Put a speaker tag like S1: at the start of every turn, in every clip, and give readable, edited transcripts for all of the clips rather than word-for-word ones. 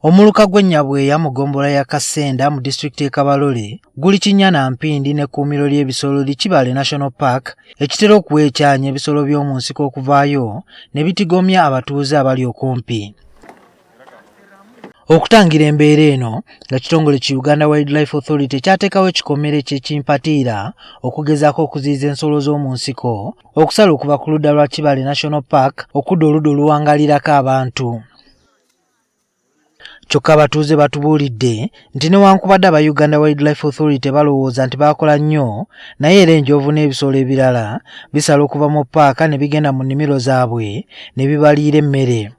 S1: Omuluka gw'Ennyabweya mu ggombolola ya Kasenda mu disitulikiti y'e Kabalole guli Kinyana Mpindi n'ekkuumiro ly'ebisolo Kibale National Park ekitera okuweekyanya ebisolo by'omu nsiko okuvaayo ne bitigomya abatuuze abali okumpi. Okutangira embeera eno nga kitongole ki Uganda Wildlife Authority kyateekawo ekikomere ky'ekimpatiira okugezaako okuziyiza ensolo z'omu nsiko okusala okuva ku ludda lwa Kibale National Park okudda oludda oluwangalirako abantu. Kyokka abatuuze batubuulidde nti newankubadde aba Uganda Wildlife Authority balowooza nti bakola nnyo, naye era enjovu n'ebisolo ebirala bisala okuva mu paaka ne bigenda mu nnimiro zaabwe ne bibaliira emmere.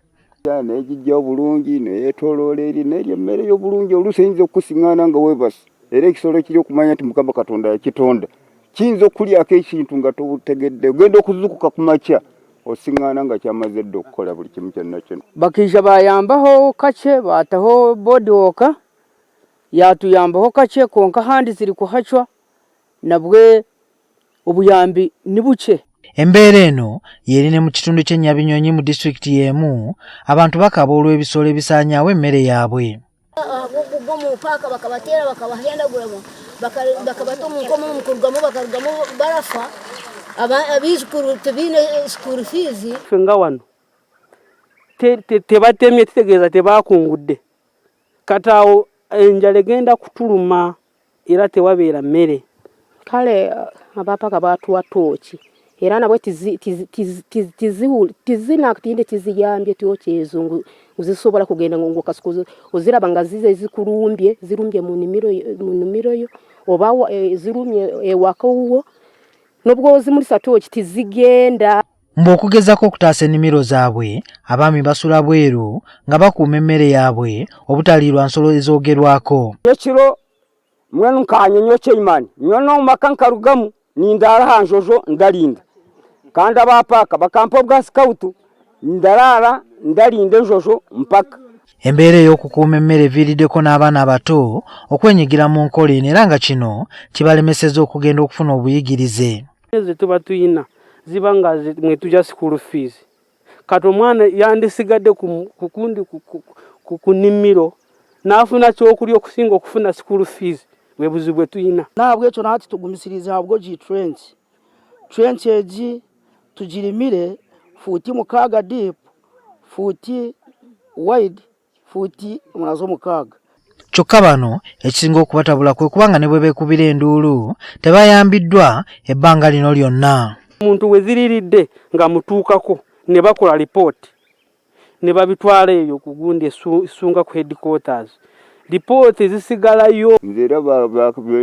S2: N'egijja obulungi neyeetooloola eri n'erya emmere y'obulungi oluusi eyinza okukusiŋŋaana nga weebase. Era ekisolo kiri okumanya nti Mukama Katonda yakitonda. Kiyinza okulyako ekintu nga tobutegedde, ogenda okuzukuka ku makya osiŋŋaana nga kyamaze dda okukola buli kimu kyonna kyonna.
S3: Bakija bayambaho kake baataho boodwooka yatuyambaho kake konka handi ziri kuhacwa nabwe obuyambi ni buke.
S1: Embeera eno yeri ne mu kitundu ky'Enyabinyonyi mu disitulikiti y'emu abantu bakaba olw'ebisolo ebisaanyaawo emmere yaabwe.
S4: Mu paaka bakabateera bakabahendagulamu bakabata mu nkomo mukurugamu bakarugamu barafa abizukuru tebine school fees.
S3: Fenga wano tebatemye kitegeeza tebakungudde kataawo enjala egenda kutuluma era tewabeera mmere.
S5: Kale abapaaka baatuwa tooki era nabwe tizinakutinde tiziyambye tooki ezo zisobola kugenda ngo kasuku oziraba nga zikulumbye zirumbye mu nnimiro yo oba zirumye ewaka wo nobwo ozimulisa tooki tizigenda.
S1: Mbu okugezaako okutaasa ennimiro zaabwe abaami basula bweru nga bakuuma emmere yaabwe obutaliirwa nsolo ezoogerwako.
S3: Ekiro mwenu nkanye nnyo kyeyimani nyono mu maka nkarugamu nindaara hanjojo ndalinda kandi abapaaka bakampa obwa sikawutu ndaraara ndalinda enjojo mpaka.
S1: Embeera ey'okukuuma emmere eviiriddeko n'abaana abato okwenyigira mu nkola eno era nga kino kibalemesezza okugenda okufuna obuyigirize.
S3: Ezo tuba tuyina ziba nga mwe tujja school fees kati omwana yandisigadde kukundi ku nnimiro n'afuna kyokulya okusinga okufuna school fees bwe buzibu bwe tuyina.
S6: Nahabwe ekyo naati tugumisiriza habwo trench egi tugirimire fuuti 6 deep fuuti wide fuuti munazo 6.
S1: Kyokka bano ekisinga okubatabula kwe kubanga ne bwe beekubira enduulu tebayambiddwa ebbanga lino lyonna.
S3: Omuntu we ziriridde nga mutuukako ne bakola lipooti ne babitwala eyo ku gundi essunga ku headquarters. Lipooti zisigalayo.
S2: Nze era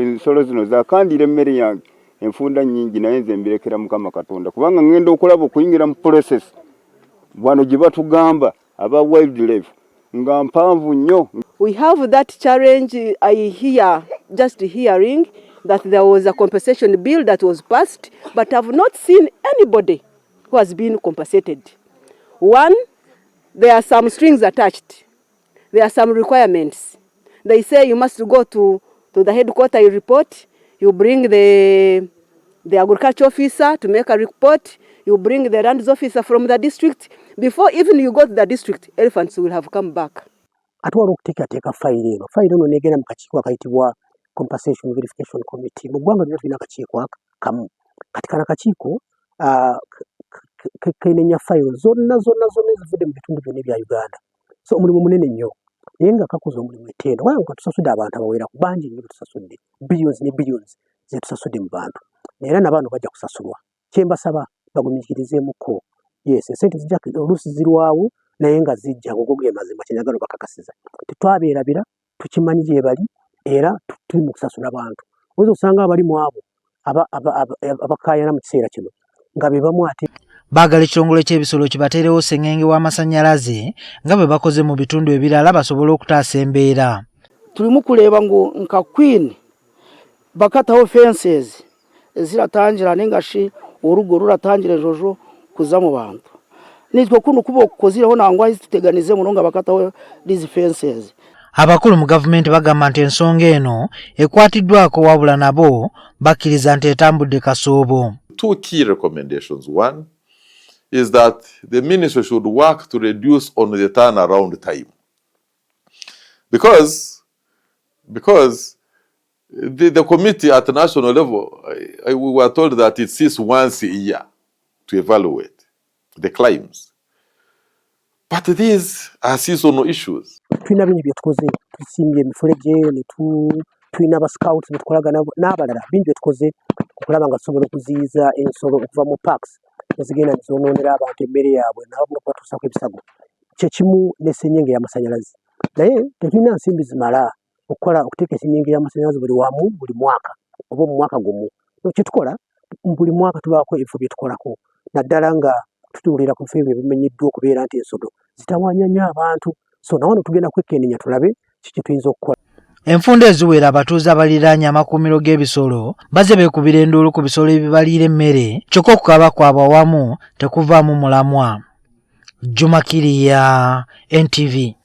S2: ensolo zino zakandira emmere yange enfunda nnyingi naye nze mbirekera Mukama Katonda kubanga ngenda okulaba okuyingira mu process wano gye batugamba aba wildlife nga mpanvu nnyo.
S7: We have that challenge. I hear just hearing that there was a compensation bill that was passed, but I've not seen anybody who has been compensated. One, there are some strings attached. There are some requirements. They say you must go to the headquarters, you report, you bring the agriculture officer to make a report, you bring the lands officer from the district. Before even you go to the district, elephants will have come back.
S8: Atwala okuteekateeka fayiro eno negenda mu kakiiko akayitibwa Compensation Verification Committee. Mu ggwanga lyonna tulina akakiiko kamu. Kati kana akakiiko kenenya fayiro zonna ezivudde mu bitundu byonna ebya Uganda. So omulimu munene nnyo. Naye nga kakoze omulimu etendo. Wabanga tusasudde abantu abawera ku bangi nnyo tusasudde. Billions ne billions ze tusasudde mu bantu. Era n'abantu bajja kusasulwa. Kye mbasaba bagumikirizeemuko. Yes, esente zijja oluusi zirwawo naye nga zijja ng'ogwo mazima kyenyagala bakakasiza. Tetwabeerabira tukimanyi gye bali era tuli mu kusasula bantu. Oyinza osanga abali mu abo abakaayana mu kiseera kino nga be bamu ate
S1: baagala ekitongole ky'ebisolo kibateerewo sseŋŋenge w'amasannyalaze nga bwe bakoze mu bitundu ebirala basobole okutaasa embeera.
S6: Tulimu kuleeba nka Queen bakataho fences eziratangira n'engashi orugo ruratangira ejojo kuza mu bantu. Nitwe kuno kuba okukozireho nangwa tuteganize muno nga bakataho these fences.
S1: Abakulu mu gavumenti bagamba nti ensonga eno ekwatiddwako wabula nabo bakkiriza nti etambudde kasoobo.
S9: Two key recommendations. One is that the ministry should work to reduce on the turnaround time. Because the committee at the national level, we were told that it sits once a year to evaluate the claims. But these are seasonal issues.
S8: Twina bingi byetukoze tusimbye emiferege twina aba scouts betukolaga n'abalala bingi byetukoze okulaba nga tusobola okuziyiza ensolo okuva mu parks ezigenda zonoonera abantu emmere yaabwe n'abamu okubatuusako ebisago kyekimu n'essenyenge y'amasanyalaze naye tetulina nsimbi zimala okuteeka essenyenge y'amasanyalaze buli wamu buli mwaka oba mu mwaka gumu kyetukola buli mwaka tubaako ebifo byetukolako naddala nga tutuulira ku bifo ebyo bimenyeddwa okubeera nti ensolo zitawaanya nnyo abantu so nawano tugenda kwekennenya tulabe kiki tuyinza okukola.
S1: Enfunda eziwera abatuuze abaliraanye amakuumiro g'ebisolo baze beekubira enduulu ku bisolo ebibaliira emmere kyokka okukaaba kwabwe awamu tekuvaamu mulamwa. Juma Kiriya, NTV.